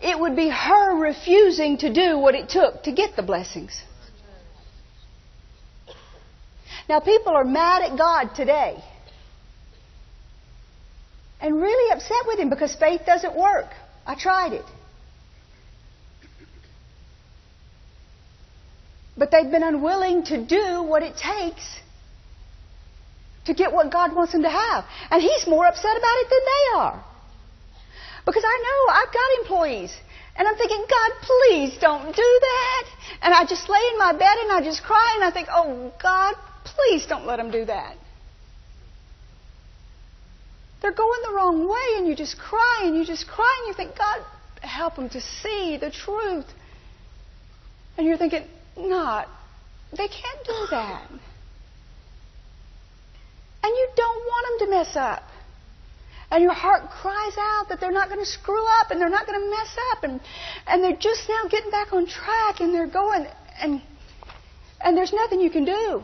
It would be her refusing to do what it took to get the blessings. Now, people are mad at God today and really upset with Him because faith doesn't work. I tried it. But they've been unwilling to do what it takes to get what God wants them to have. And He's more upset about it than they are. Because I know I've got employees. And I'm thinking, God, please don't do that. And I just lay in my bed and I just cry and I think, oh, God, please don't let them do that. They're going the wrong way and you just cry and you just cry and you think, God, help them to see the truth. And you're thinking, no, they can't do that. And you don't want them to mess up. And your heart cries out that they're not going to screw up and they're not going to mess up. And they're just now getting back on track and they're going. And there's nothing you can do.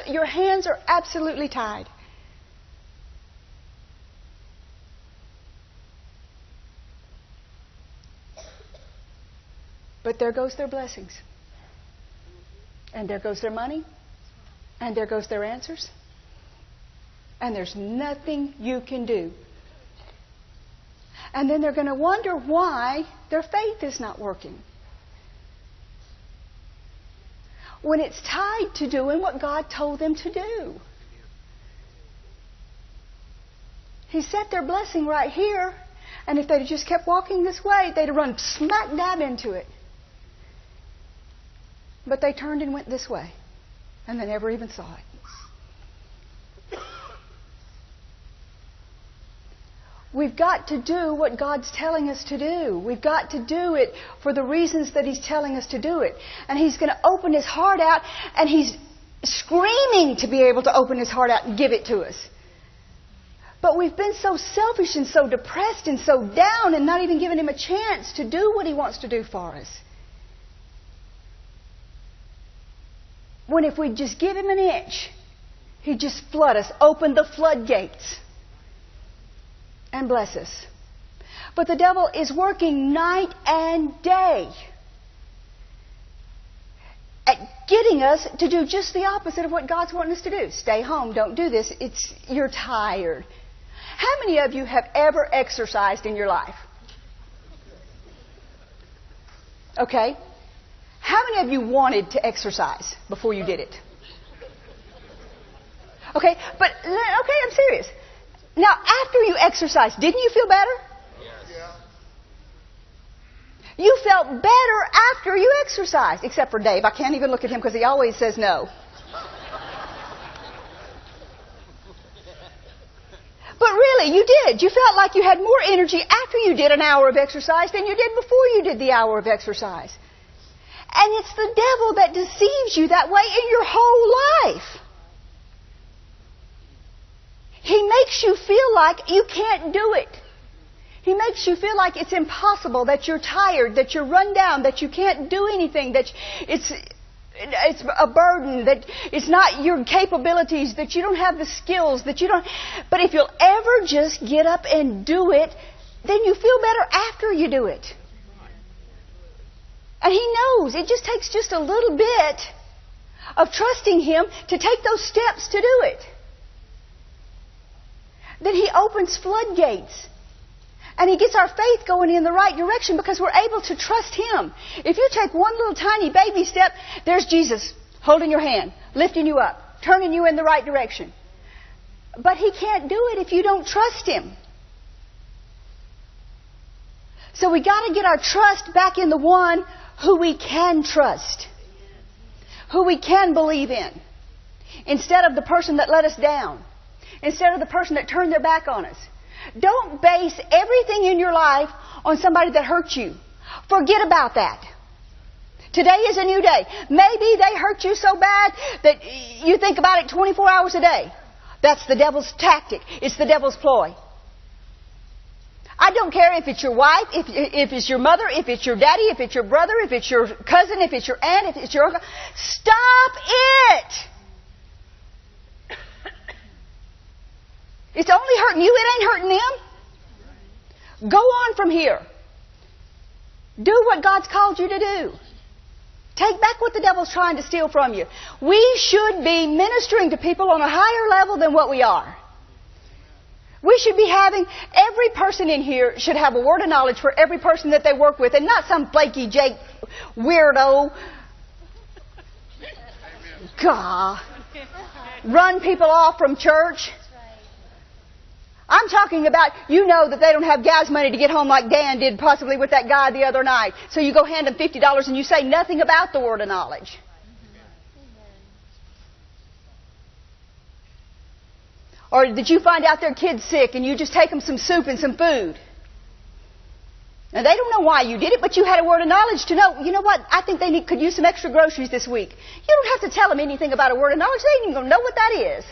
Your hands are absolutely tied. But there goes their blessings. And there goes their money. And there goes their answers. And there's nothing you can do. And then they're going to wonder why their faith is not working. When it's tied to doing what God told them to do. He set their blessing right here. And if they'd just kept walking this way, they'd have run smack dab into it. But they turned and went this way. And they never even saw it. We've got to do what God's telling us to do. We've got to do it for the reasons that He's telling us to do it. And He's going to open His heart out, and He's screaming to be able to open His heart out and give it to us. But we've been so selfish and so depressed and so down and not even giving Him a chance to do what He wants to do for us. When if we'd just give Him an inch, He'd just flood us, open the floodgates. And bless us. But the devil is working night and day at getting us to do just the opposite of what God's wanting us to do. Stay home. Don't do this. You're tired. How many of you have ever exercised in your life? Okay? How many of you wanted to exercise before you did it? Okay, but, okay, I'm serious. Now, after you exercised, didn't you feel better? Yes. You felt better after you exercised, except for Dave. I can't even look at him because he always says no. But really, you did. You felt like you had more energy after you did an hour of exercise than you did before you did the hour of exercise. And it's the devil that deceives you that way in your whole life. He makes you feel like you can't do it. He makes you feel like it's impossible, that you're tired, that you're run down, that you can't do anything, that it's a burden, that it's not your capabilities, that you don't have the skills, that you don't... But if you'll ever just get up and do it, then you feel better after you do it. And he knows it just takes just a little bit of trusting him to take those steps to do it. Then he opens floodgates. And he gets our faith going in the right direction because we're able to trust him. If you take one little tiny baby step, there's Jesus holding your hand, lifting you up, turning you in the right direction. But he can't do it if you don't trust him. So we got to get our trust back in the one who we can trust, who we can believe in, instead of the person that let us down, instead of the person that turned their back on us. Don't base everything in your life on somebody that hurt you. Forget about that. Today is a new day. Maybe they hurt you so bad that you think about it 24 hours a day. That's the devil's tactic. It's the devil's ploy. I don't care if it's your wife, if it's your mother, if it's your daddy, if it's your brother, if it's your cousin, if it's your aunt, if it's your uncle. Stop it! It's only hurting you. It ain't hurting them. Go on from here. Do what God's called you to do. Take back what the devil's trying to steal from you. We should be ministering to people on a higher level than what we are. We should be having, every person in here should have a word of knowledge for every person that they work with, and not some flaky Jake weirdo. God. Run people off from church. I'm talking about, you know that they don't have gas money to get home like Dan did possibly with that guy the other night. So you go hand them $50 and you say nothing about the word of knowledge. Or did you find out their kid's sick and you just take them some soup and some food? Now they don't know why you did it, but you had a word of knowledge to know, you know what, I think they could use some extra groceries this week. You don't have to tell them anything about a word of knowledge. They ain't even going to know what that is.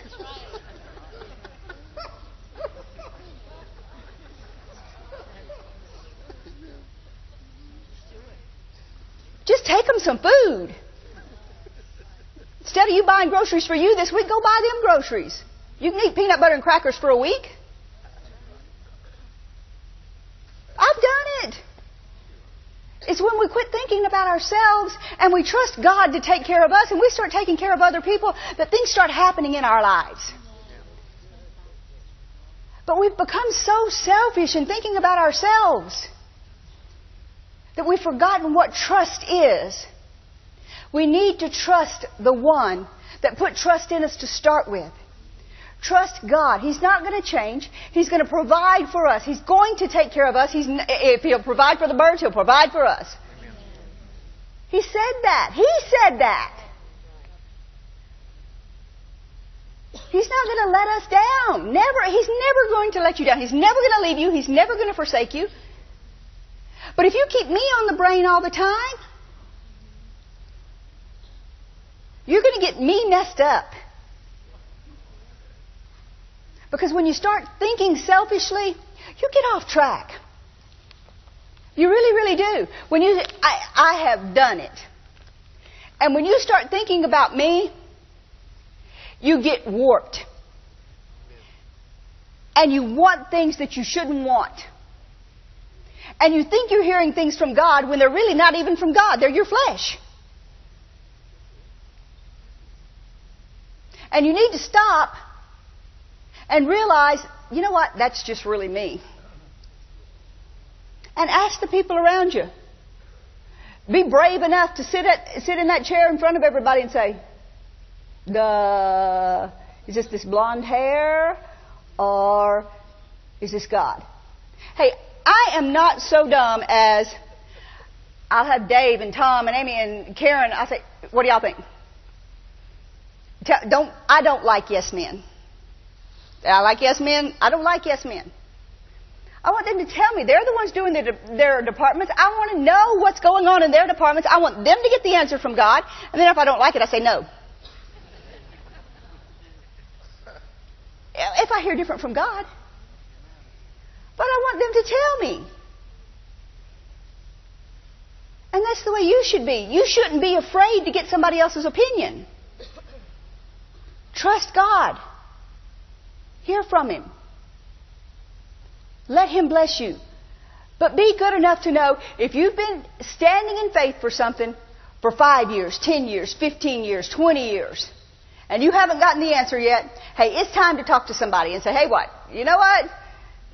Just take them some food. Instead of you buying groceries for you this week, go buy them groceries. You can eat peanut butter and crackers for a week. I've done it. It's when we quit thinking about ourselves and we trust God to take care of us and we start taking care of other people that things start happening in our lives. But we've become so selfish in thinking about ourselves that we've forgotten what trust is. We need to trust the one that put trust in us to start with. Trust God. He's not going to change. He's going to provide for us. He's going to take care of us. If He'll provide for the birds, He'll provide for us. He said that. He said that. He's not going to let us down. Never. He's never going to let you down. He's never going to leave you. He's never going to forsake you. But if you keep me on the brain all the time, you're going to get me messed up. Because when you start thinking selfishly, you get off track. You really, really do. When you, I have done it. And when you start thinking about me, you get warped. And you want things that you shouldn't want. And you think you're hearing things from God when they're really not even from God. They're your flesh. And you need to stop and realize, you know what, that's just really me. And ask the people around you. be brave enough to sit in that chair in front of everybody and say, is this blonde hair or is this God? Hey, I am not so dumb as I'll have Dave and Tom and Amy and Karen. I say, what do y'all think? I don't like yes men. I like yes men. I don't like yes men. I want them to tell me. They're the ones doing their departments. I want to know what's going on in their departments. I want them to get the answer from God. And then if I don't like it, I say no. If I hear different from God. But I want them to tell me. And that's the way you should be. You shouldn't be afraid to get somebody else's opinion. Trust God. Hear from Him. Let Him bless you. But be good enough to know if you've been standing in faith for something for 5 years, 10 years, 15 years, 20 years, and you haven't gotten the answer yet, hey, it's time to talk to somebody and say, hey, what? You know what?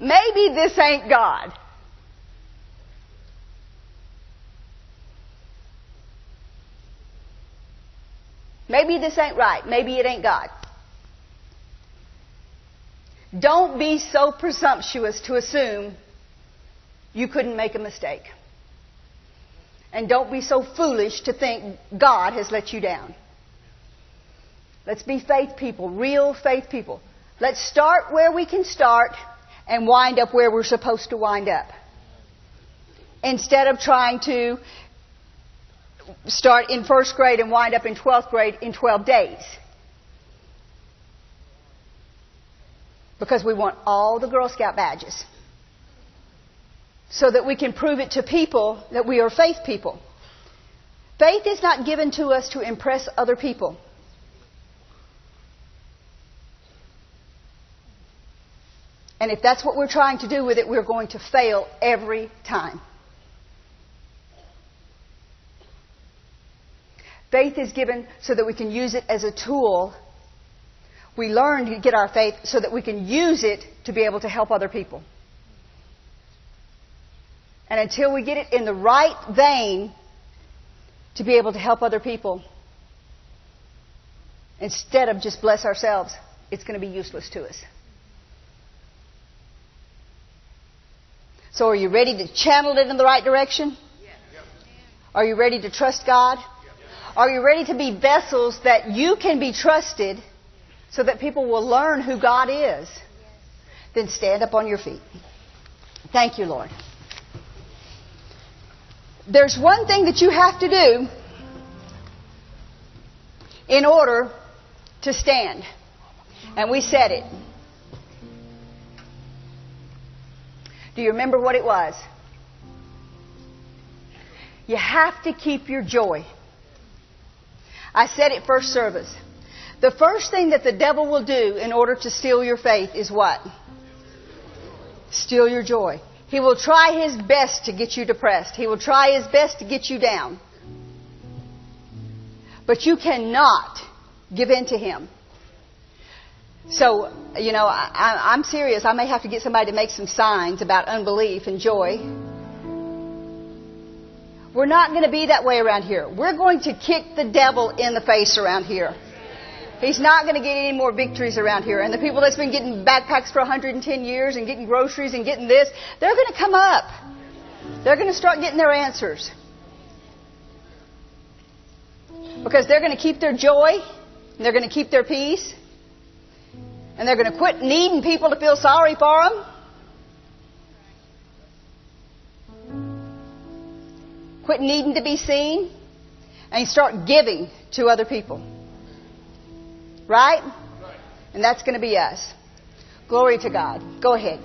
Maybe this ain't God. Maybe this ain't right. Maybe it ain't God. Don't be so presumptuous to assume you couldn't make a mistake. And don't be so foolish to think God has let you down. Let's be faith people, real faith people. Let's start where we can start and wind up where we're supposed to wind up. Instead of trying to start in first grade and wind up in 12th grade in 12 days. Because we want all the Girl Scout badges. So that we can prove it to people that we are faith people. Faith is not given to us to impress other people. And if that's what we're trying to do with it, we're going to fail every time. Faith is given so that we can use it as a tool. We learn to get our faith so that we can use it to be able to help other people. And until we get it in the right vein to be able to help other people, instead of just bless ourselves, it's going to be useless to us. So are you ready to channel it in the right direction? Are you ready to trust God? Are you ready to be vessels that you can be trusted so that people will learn who God is? Then stand up on your feet. Thank you, Lord. There's one thing that you have to do in order to stand. And we said it. Do you remember what it was? You have to keep your joy. I said it first service. The first thing that the devil will do in order to steal your faith is what? Steal your joy. He will try his best to get you depressed. He will try his best to get you down. But you cannot give in to him. So, I'm serious. I may have to get somebody to make some signs about unbelief and joy. We're not going to be that way around here. We're going to kick the devil in the face around here. He's not going to get any more victories around here. And the people that's been getting backpacks for 110 years and getting groceries and getting this, they're going to come up. They're going to start getting their answers. Because they're going to keep their joy. And they're going to keep their peace. And they're going to quit needing people to feel sorry for them. Quit needing to be seen. And start giving to other people. Right? And that's going to be us. Glory to God. Go ahead.